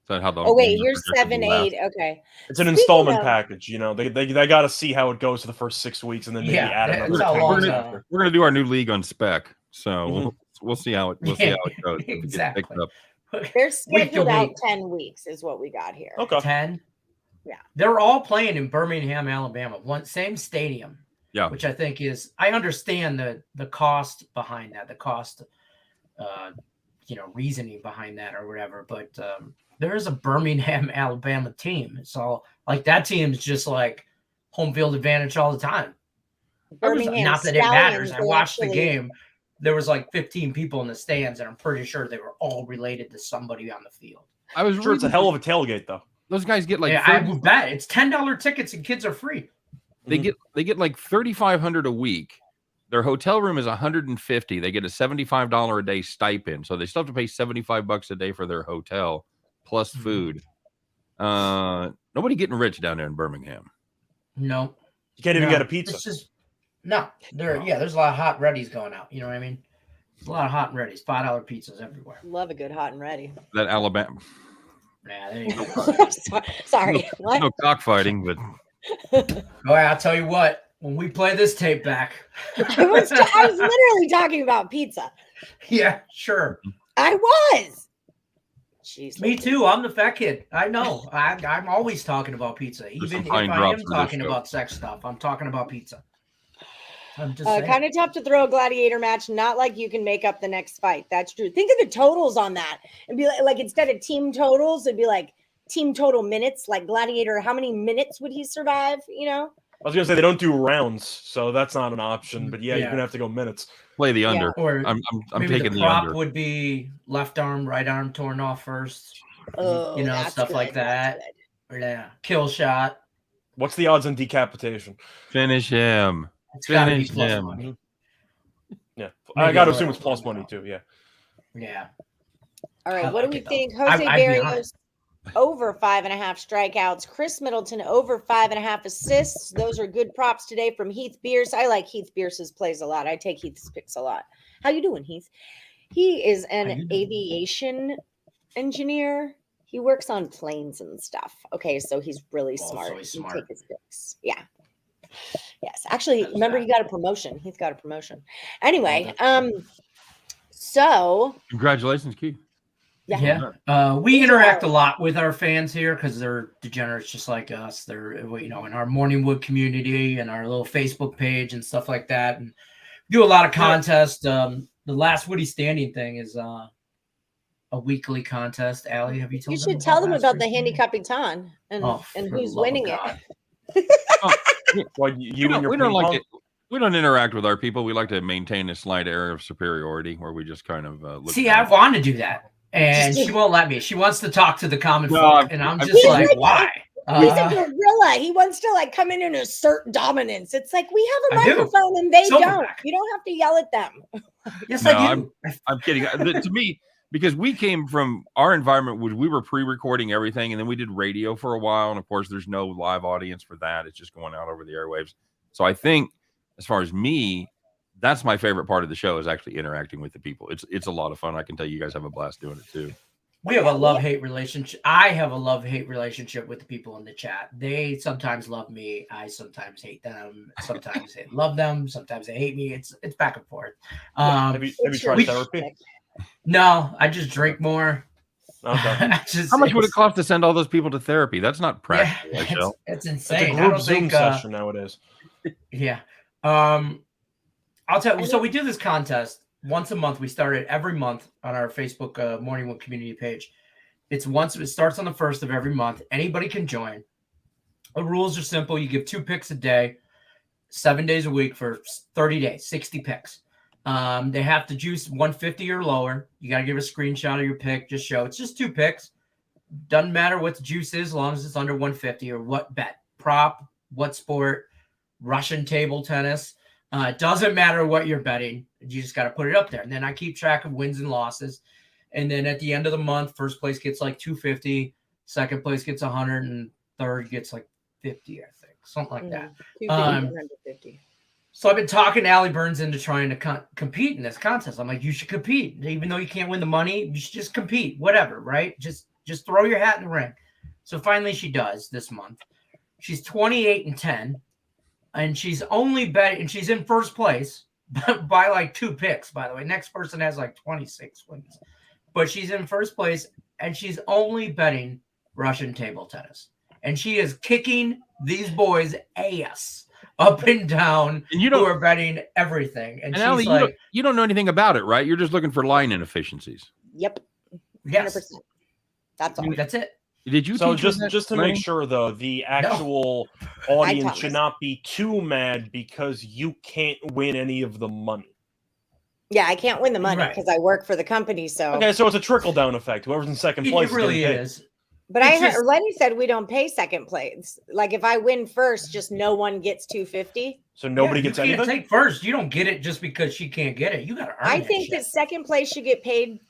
You're 7-8. Okay, it's an installment package. You know, they got to see how it goes for the first 6 weeks, and then maybe add another. We're gonna do our new league on spec, so we'll see how it goes. Exactly. They're scheduled out 10 weeks, is what we got here. Okay, 10. Yeah, they're all playing in Birmingham, Alabama, same stadium. Yeah, which I think is, I understand the cost behind that, the cost, reasoning behind that or whatever, but. There is a Birmingham, Alabama team. So, like, that team is just like home field advantage all the time. Not that it matters. I watched the game. There was like 15 people in the stands, and I'm pretty sure they were all related to somebody on the field. I was sure it's a hell of a tailgate, though. Those guys get like I would bet it's $10 tickets, and kids are free. They get like $3,500 a week. Their hotel room is $150. They get a $75 a day stipend, so they still have to pay $75 a day for their hotel. Plus food. Nobody getting rich down there in Birmingham. No. You can't even get a pizza. It's just, there's a lot of hot readies going out. You know what I mean? There's a lot of hot and readies. $5 pizzas everywhere. Love a good hot and ready. That Alabama. Yeah, there you go. Sorry. No cockfighting, but. I'll tell you what. When we play this tape back. I was literally talking about pizza. Yeah, sure. I was. Jeez, me too. I'm the fat kid. I know. I'm always talking about pizza. Even if I am talking about sex stuff, I'm talking about pizza. I'm just kind of tough to throw a gladiator match. Not like you can make up the next fight. That's true. Think of the totals on that and be like instead of team totals, it'd be like team total minutes. Like gladiator, how many minutes would he survive? You know. I was gonna say they don't do rounds, so that's not an option. But you're gonna have to go minutes. Play the under. Or I'm taking the prop under. Would be left arm, right arm torn off first. Oh, stuff like that. Yeah, kill shot. What's the odds on decapitation? Finish him. Finish him. Yeah, I got to assume it's plus money too. Yeah. Yeah. All right. What do we think, Jose Barrios? over 5.5 strikeouts. Chris Middleton over 5.5 assists. Those are good props today from Heath Bierce. I like Heath Bierce's plays a lot. I take Heath's picks a lot. How you doing, Heath? He is an aviation engineer. He works on planes and stuff. Okay, so he's really smart. So he's smart. Take his picks. Yeah. Yes. Actually, remember he got a promotion. He's got a promotion. Anyway, so congratulations, Keith. Yeah. We interact a lot with our fans here because they're degenerates just like us. They're, in our Morningwood community and our little Facebook page and stuff like that. And do a lot of contests. The last Woody standing thing is a weekly contest. Allie, have you told them? You should tell them about the Handicapper and who's winning it. Well, we don't interact with our people. We like to maintain a slight air of superiority where we just kind of look. See, I want to do that. And she won't let me. She wants to talk to the common folk, and I'm just like, why? He's a gorilla. He wants to come in and assert dominance. It's like we have a microphone and they don't. You don't have to yell at them. Yes, I do. I'm kidding. To me, because we came from our environment, we were pre-recording everything, and then we did radio for a while, and of course, there's no live audience for that. It's just going out over the airwaves. So I think, as far as me, that's my favorite part of the show is actually interacting with the people. It's a lot of fun. I can tell you guys have a blast doing it too. We have a love-hate relationship. I have a love-hate relationship with the people in the chat. They sometimes love me. I sometimes hate them. Sometimes they love them. Sometimes they hate me. It's back and forth. Have you tried therapy? No, I just drink more. Okay. How much would it cost to send all those people to therapy? That's not practical. Yeah, it's insane. It's a group Zoom session nowadays. Yeah. I'll tell you. So we do this contest once a month. We start it every month on our Facebook Morningwood community page. It starts on the 1st of every month. Anybody can join. The rules are simple. You give 2 picks a day, 7 days a week for 30 days, 60 picks. They have to juice 150 or lower. You got to give a screenshot of your pick. Just show it's just 2 picks. Doesn't matter what the juice is as long as it's under 150 or what bet, prop, what sport, Russian table tennis. It doesn't matter what you're betting. You just got to put it up there. And then I keep track of wins and losses. And then at the end of the month, first place gets like 250, second place gets 100, and third gets like 50, I think. Something like that. 250. So I've been talking Allie Burns into trying to compete in this contest. I'm like, you should compete. Even though you can't win the money, you should just compete. Whatever, right? Just throw your hat in the ring. So finally she does this month. She's 28-10. And she's only betting, and she's in first place by like 2 picks, by the way. Next person has like 26 wins. But she's in first place, and she's only betting Russian table tennis. And she is kicking these boys' ass up and down, and who are betting everything. And she's Allie, like, you don't know anything about it, right? You're just looking for line inefficiencies. Yep. Yes. 100%. That's all. That's it. Did you? So just to make sure, though, the actual audience should not be too mad because you can't win any of the money. Yeah, I can't win the money because I work for the company. So okay, so it's a trickle down effect. Whoever's in second place, it really is. But I heard Lenny said we don't pay second place. Like if I win first, just no one gets 250. So nobody gets anything. Take first. You don't get it just because she can't get it. You got to earn it. I think that second place should get paid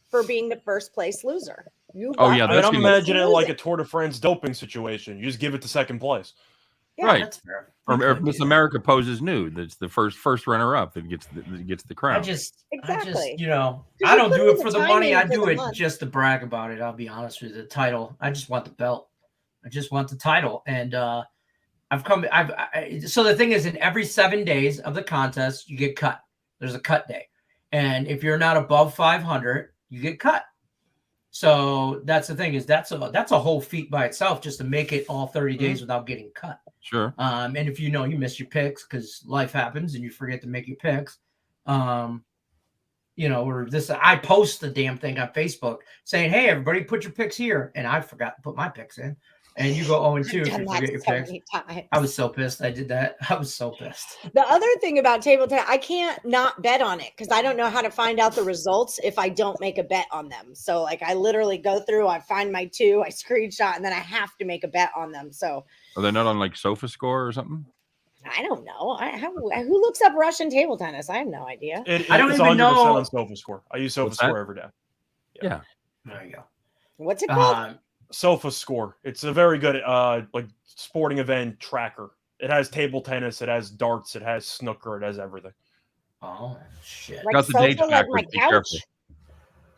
for being the first place loser. I'm imagining it like a Tour de France doping situation. You just give it to second place. Yeah, right. That's fair. Or Miss America poses nude. That's the first runner up that gets the crown. I just I don't do it for the money. I do it just to brag about it. I'll be honest with you. The title. I just want the belt. I just want the title. And so the thing is, in every 7 days of the contest, you get cut. There's a cut day. And if you're not above 500, you get cut. So that's the thing is that's a whole feat by itself just to make it all 30 days without getting cut. Sure. And if you miss your picks because life happens and you forget to make your picks, I post the damn thing on Facebook saying, "Hey, everybody, put your picks here," and I forgot to put my picks in. And you go 0-2 if you forget your picks. I was so pissed. I did that. I was so pissed. The other thing about table tennis, I can't not bet on it because I don't know how to find out the results if I don't make a bet on them. So like I literally go through, I find my 2, I screenshot, and then I have to make a bet on them. So are they not on like SofaScore or something? I don't know. Who looks up Russian table tennis? I have no idea. I don't even know. On SofaScore. I use SofaScore every day. Yeah. There you go. What's it called? SofaScore. It's a very good like sporting event tracker. It has table tennis, it has darts, it has snooker, it has everything. Oh shit! Like Got the dates sofa, like my backwards. Be careful. couch.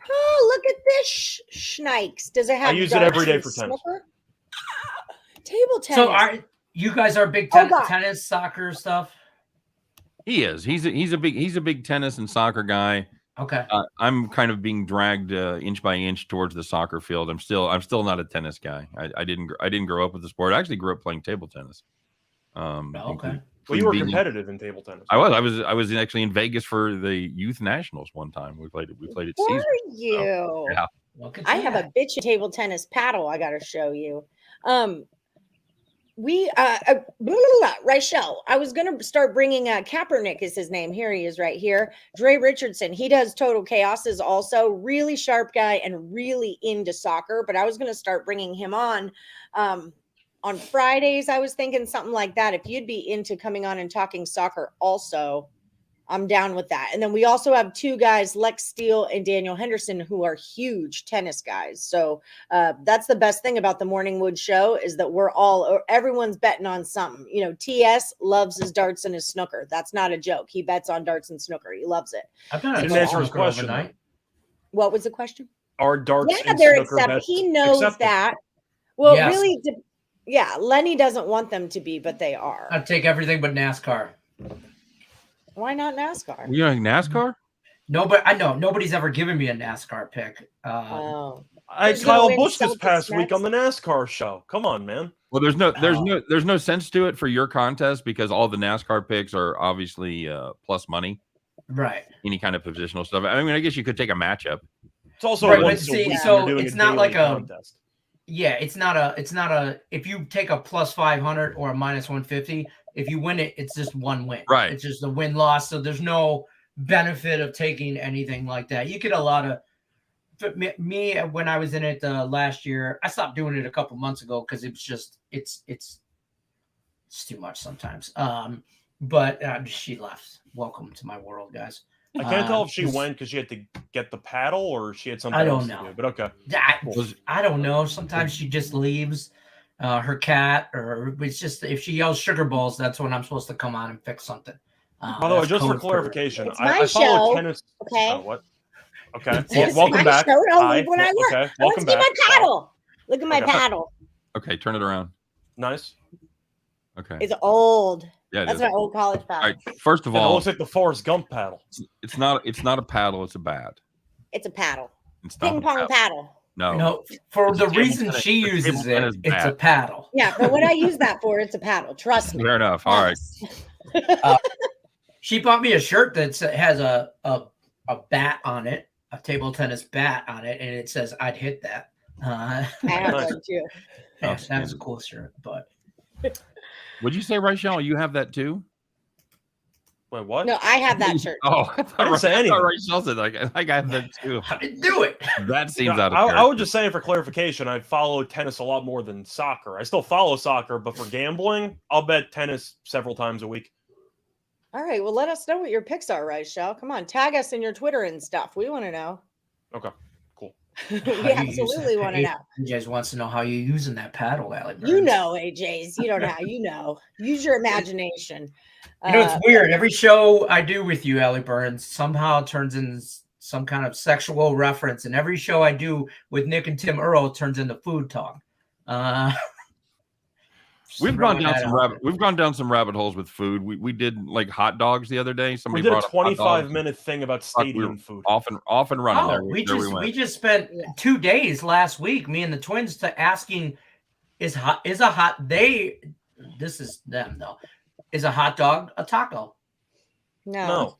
Oh, look at this schnikes. Does it have? I use it every day for tennis. Table tennis. So are you guys are big tennis, soccer stuff? He is. He's a big tennis and soccer guy. Okay. I'm kind of being dragged inch by inch towards the soccer field. I'm still not a tennis guy. I didn't grow up with the sport. I actually grew up playing table tennis. Okay. Well, you were competitive in table tennis. I was actually in Vegas for the youth nationals one time. We played it. Were you? So, yeah. I have a bitch table tennis paddle I got to show you. Rachel, I was going to start bringing Kaepernick is his name. Here he is right here. Dre Richardson. He does Total Chaoses also. Really sharp guy and really into soccer. But I was going to start bringing him on Fridays. I was thinking something like that. If you'd be into coming on and talking soccer also, I'm down with that. And then we also have two guys, Lex Steele and Daniel Henderson, who are huge tennis guys. So that's the best thing about the Morning Wood show is that everyone's betting on something. You know, TS loves his darts and his snooker. That's not a joke. He bets on darts and snooker. He loves it. I've done Didn't answer his question. Overnight. What was the question? Are darts and they're snooker accepted. bets He knows accepted? that. Well, Yes. really, yeah, Lenny doesn't want them to be, but they are. I'd take everything but NASCAR. Why not NASCAR? You know NASCAR? No, but I know nobody's ever given me a NASCAR pick. Oh. I had There's Kyle no Busch this Celtics past week Mets. on the NASCAR show. Come on, man. Well, there's no sense to it for your contest because all the NASCAR picks are obviously plus money. Right. Any kind of positional stuff. I mean, I guess you could take a matchup. It's also Right, once but a see, week. so You're doing it's a not daily like a- contest. Yeah, it's not a if you take a plus 500 or a minus 150, if you win it, it's just one win. Right. It's just a win-loss. So there's no benefit of taking anything like that. You get a lot of me when I was in it last year. I stopped doing it a couple months ago because it was just it's too much sometimes. But she left. Welcome to my world, guys. I can't tell if she went because she had to get the paddle or she had something I don't else know. to do. But okay. I don't know. Sometimes she just leaves her cat, or it's just if she yells sugar balls, that's when I'm supposed to come on and fix something. By the way, just for clarification, I follow show, tennis. okay? What? Okay. It's Welcome my back. show. Don't Hi. leave when I work. Okay. I want Welcome to see back. my paddle. Look at my Okay. paddle. Okay, turn it around. Nice. Okay. It's old. Yeah, That's my old college paddle. All right. First of And it all, looks like the Forrest Gump paddle. it's not a paddle. It's a bat. It's a paddle. It's not Ping a pong paddle. paddle. No. No, for It's the a table reason tennis- she it's a uses table it, tennis it's a bat. paddle. Yeah, but what I use that for, it's a paddle. Trust me. Fair enough. All right. She bought me a shirt that has a bat on it, a table tennis bat on it, and it says "I'd hit that." I have Nice. one too. Yeah, that was a cool shirt, but Would you say, Rachel, you have that too? Wait, what? No, I have that shirt. Oh, I didn't say anything. Rachel said like I have that too. how did do it? That seems Yeah, out of I character. would just say for clarification, I follow tennis a lot more than soccer. I still follow soccer, but for gambling, I'll bet tennis several times a week. All right. Well, let us know what your picks are, Rachel. Come on, tag us in your Twitter and stuff. We want to know. Okay, cool. We absolutely want to know. AJ's wants to know how you're using that paddle, Allie. You know, AJ's. You don't know. You know. Use your imagination. You know, it's weird. Every show I do with you, Allie Burns, somehow turns in some kind of sexual reference, and every show I do with Nick and Tim Earl turns into food talk. We've gone down some rabbit holes with food. We did like hot dogs the other day. We Somebody did a brought up hot dogs. 25-minute thing about Fuck, we stadium were food. Off and running. Oh, there we went. just spent 2 days last week, me and the twins, to asking this is them though. Is a hot dog a taco? No.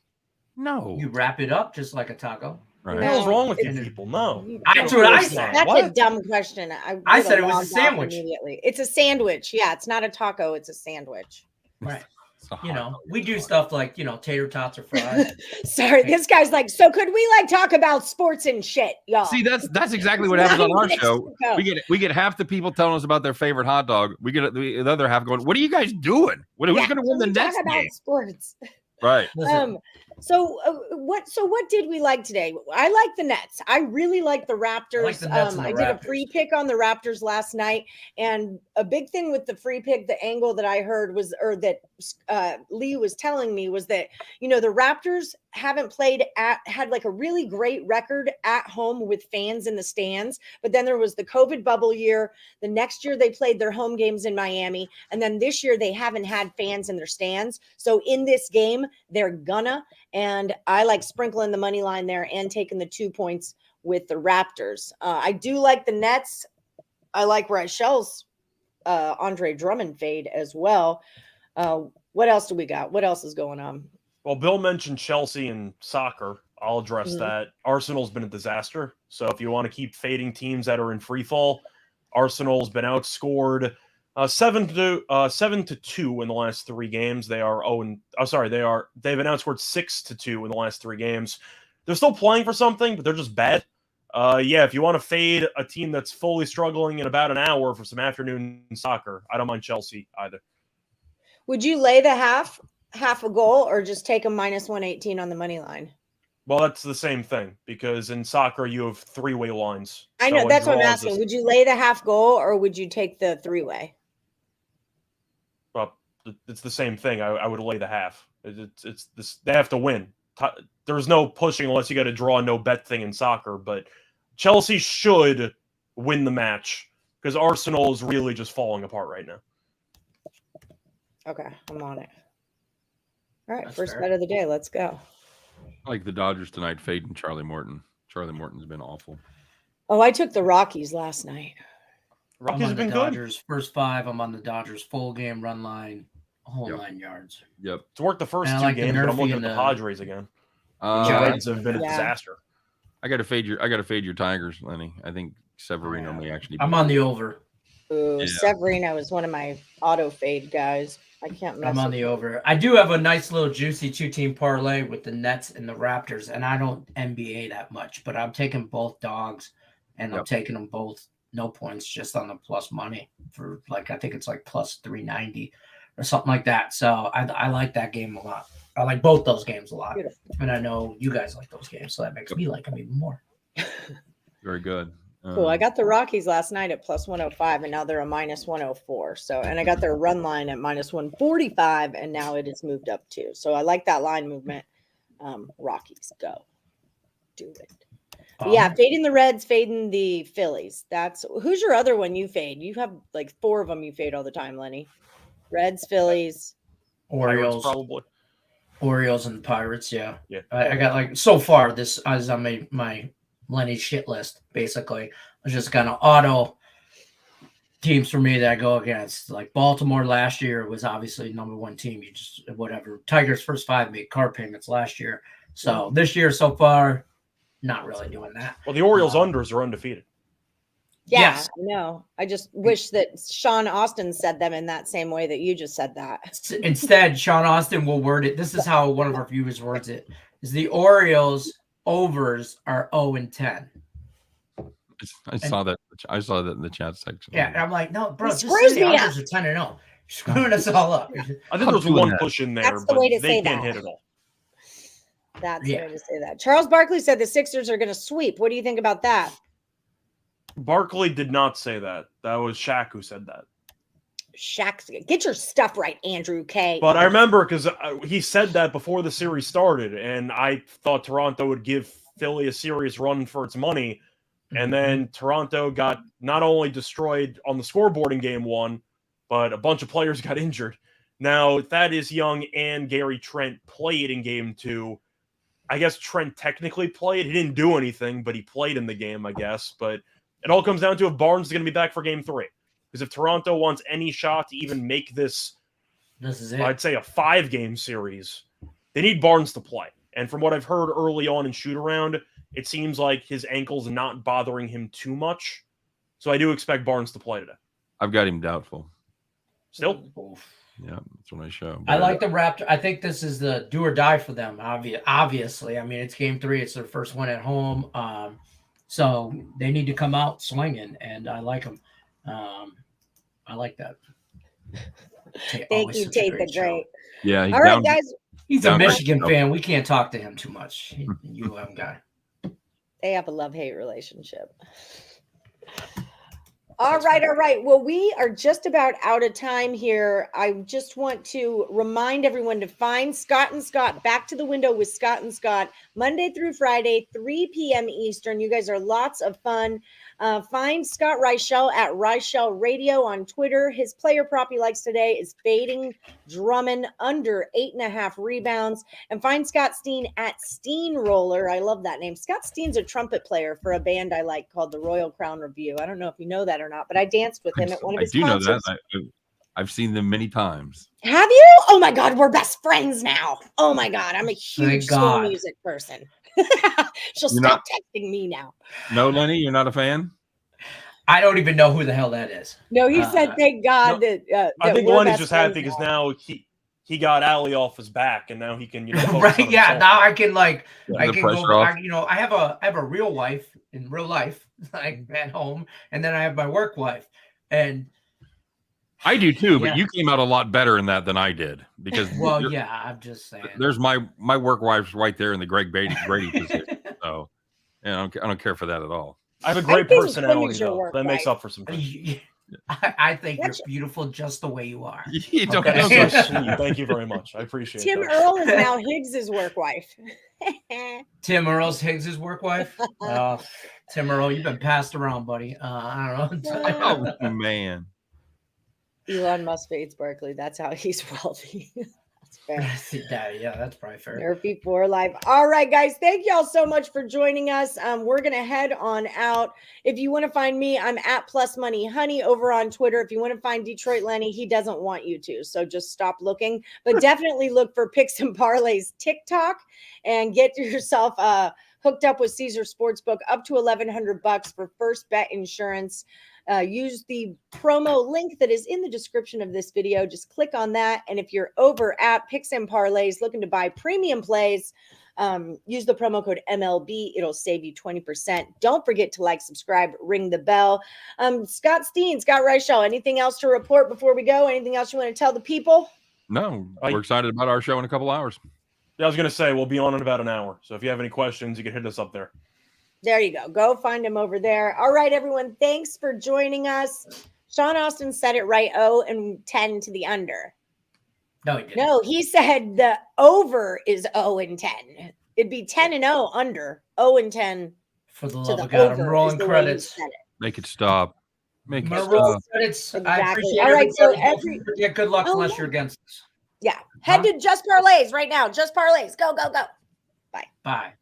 No. You wrap it up just like a taco. Right. What the hell's wrong with you It's- people? No. That's what I said. That's What? a dumb question. I said it was a sandwich. Immediately. It's a sandwich. Yeah, it's not a taco. It's a sandwich. Right. It's a hot You know, dog. we do stuff like, tater tots or fries. Sorry, this guy's like, so could we like talk about sports and shit, y'all? See, that's exactly what It's happens on not our even show. Mexico. We get half the people telling us about their favorite hot dog. We get the other half going, "What are you guys doing? Who's going to win the Can we talk next about game?" sports? Right. Listen, So what did we like today? I like the Nets. I really like the Raptors. I did a free pick on the Raptors last night, and a big thing with the free pick, the angle that I heard was, or that Lee was telling me, was that, you know, the Raptors haven't had like a really great record at home with fans in the stands, but then there was the COVID bubble year. The next year they played their home games in Miami, and then this year they haven't had fans in their stands. So in this game, they're gonna, and I like sprinkling the money line there and taking the 2 points with the Raptors. I do like the Nets. I like Rachel's Andre Drummond fade as well. What else do we got? What else is going on? Well, Bill mentioned Chelsea and soccer. I'll address that. Arsenal's been a disaster. So if you want to keep fading teams that are in free fall, Arsenal's been outscored 7-2 in the last 3 games. They've been outscored 6-2 in the last 3 games. They're still playing for something, but they're just bad. If you want to fade a team that's fully struggling in about an hour for some afternoon soccer, I don't mind Chelsea either. Would you lay the half a goal, or just take a -118 on the money line? Well, that's the same thing, because in soccer you have 3-way lines. I know, that's what I'm asking. Would you lay the half goal, or would you take the 3-way? Well, it's the same thing. I would lay the half. It's this. They have to win. There's no pushing unless you got a draw, no bet thing in soccer. But Chelsea should win the match, because Arsenal is really just falling apart right now. Okay, I'm on it. All right, first bet of the day. Let's go. I like the Dodgers tonight fading Charlie Morton. Charlie Morton's been awful. Oh, I took the Rockies last night. Rockies have been Dodgers good. First 5, I'm on the Dodgers full game run line, whole 9 yards. Yep. It's worked the first 2 games, but I'm looking at the Padres again. The Reds have been a disaster. I got to fade your Tigers, Lenny. I think Severino may actually. I'm on the over. Ooh, Severino is one of my auto fade guys. I can't mess. I'm on the over. I do have a nice little juicy 2-team parlay with the Nets and the Raptors, and I don't NBA that much, but I'm taking both dogs, and I'm taking them both no points, just on the plus money for, like, I think it's like plus 390 or something like that. So I like that game a lot. I like both those games a lot. Beautiful. And I know you guys like those games, so that makes me like them even more. Very good. Cool. I got the Rockies last night at plus 105, and now they're a minus 104. So, and I got their run line at minus 145, and now it has moved up too. So I like that line movement. Rockies, go. Do it. Yeah, fading the Reds, fading the Phillies. Who's your other one you fade? You have like 4 of them you fade all the time, Lenny. Reds, Phillies, Orioles, probably. Orioles and Pirates. Yeah. I got, like, so far this as on my Lenny's shit list. Basically, I just kind of auto teams for me that I go against. Like Baltimore last year was obviously #1 team. You just whatever. Tigers first 5 made car payments last year. So this year so far, not really doing that. Well, the Orioles unders are undefeated. Yeah, yes. I know. I just wish that Sean Austin said them in that same way that you just said that. Instead, Sean Austin will word it. This is how one of our viewers words it. Is the Orioles overs are 0-10. I saw that in the chat section. Yeah, and I'm like, no, bro, just say the overs are 10-0. You're screwing us all up. I think there's one push in there, That's the way to they say can't that. hit it all. That's the way to say that. Charles Barkley said the Sixers are going to sweep. What do you think about that? Barkley did not say that. That was Shaq who said that. Shaq, get your stuff right, Andrew K. But I remember because he said that before the series started, and I thought Toronto would give Philly a serious run for its money. And then Toronto got not only destroyed on the scoreboard in game 1, but a bunch of players got injured. Now, Thaddeus Young and Gary Trent played in game 2. I guess Trent technically played. He didn't do anything, but he played in the game, I guess. But it all comes down to if Barnes is going to be back for game 3. Because if Toronto wants any shot to even make this is it. I'd say a 5-game series, they need Barnes to play. And from what I've heard early on in shoot-around, it seems like his ankle's not bothering him too much. So I do expect Barnes to play today. I've got him doubtful. Still? Yeah, that's what I show. I like the Raptors. I think this is the do or die for them, obviously. I mean, it's game 3. It's their first one at home. So they need to come out swinging, and I like them. I like that. Thank you, Tate the Great. Yeah. All right, guys. He's a Michigan fan. We can't talk to him too much. UM guy. They have a love-hate relationship. All right. Well, we are just about out of time here. I just want to remind everyone to find Scott and Scott, Back to the Window with Scott and Scott, Monday through Friday, 3 p.m. Eastern. You guys are lots of fun. Find Scott Reichel at Reichel Radio on Twitter. His player prop he likes today is fading Drummond under 8.5 rebounds. And find Scott Steen at Steen Roller. I love that name. Scott Steen's a trumpet player for a band I like called the Royal Crown Review. I don't know if you know that or not, but I danced with him at one of his concerts. I do know that. I've seen them many times. Have you? Oh my God, we're best friends now. Oh my God, I'm a huge soul music person. She'll stop texting me now. No, Lenny, you're not a fan? I don't even know who the hell that is. No, he said, thank God that I think Lenny's just happy because now he got Allie off his back, and now he can, right? Yeah, now I can I can go. I have a real wife in real life, like at home, and then I have my work wife, and I do too. But you came out a lot better in that than I did because. Well, yeah, I'm just saying. There's my work wife's right there in the Greg Brady position, so I don't care for that at all. I have a great personality, though. That makes up for some things. I think you're beautiful just the way you are. You don't so sweet. Thank you very much. I appreciate it. Tim Earl is now Higgs's work wife. Tim Earl's Higgs's work wife? Tim Earl, you've been passed around, buddy. I don't know. Oh, man. Elon Musk fades Barkley. That's how he's wealthy. That's fair. Yeah, that's probably fair. Murphy 4 Live. All right, guys. Thank y'all so much for joining us. We're going to head on out. If you want to find me, I'm at Plus Money Honey over on Twitter. If you want to find Detroit Lenny, he doesn't want you to. So just stop looking. But definitely look for Picks and Parlays TikTok and get yourself hooked up with Caesar Sportsbook up to $1,100 for first bet insurance. Use the promo link that is in the description of this video. Just click on that. And if you're over at Picks and Parlays looking to buy premium plays, use the promo code MLB. It'll save you 20%. Don't forget to like, subscribe, ring the bell. Scott Steen, Scott Reichel, anything else to report before we go? Anything else you want to tell the people? No, we're excited about our show in a couple hours. Yeah, I was going to say, we'll be on in about an hour. So if you have any questions, you can hit us up there. There you go. Go find him over there. All right, everyone. Thanks for joining us. Sean Austin said it right. 0-10 to the under. No, he didn't. No, he said the over is 0-10. It'd be 10-0 under 0-10. For the love of God, I'm rolling credits. Make it stop. Make it stop. Credits. Exactly. I appreciate all right. So good luck unless you're against us. Yeah. Head to Just Parlays right now. Just Parlays. Go, go, go. Bye. Bye.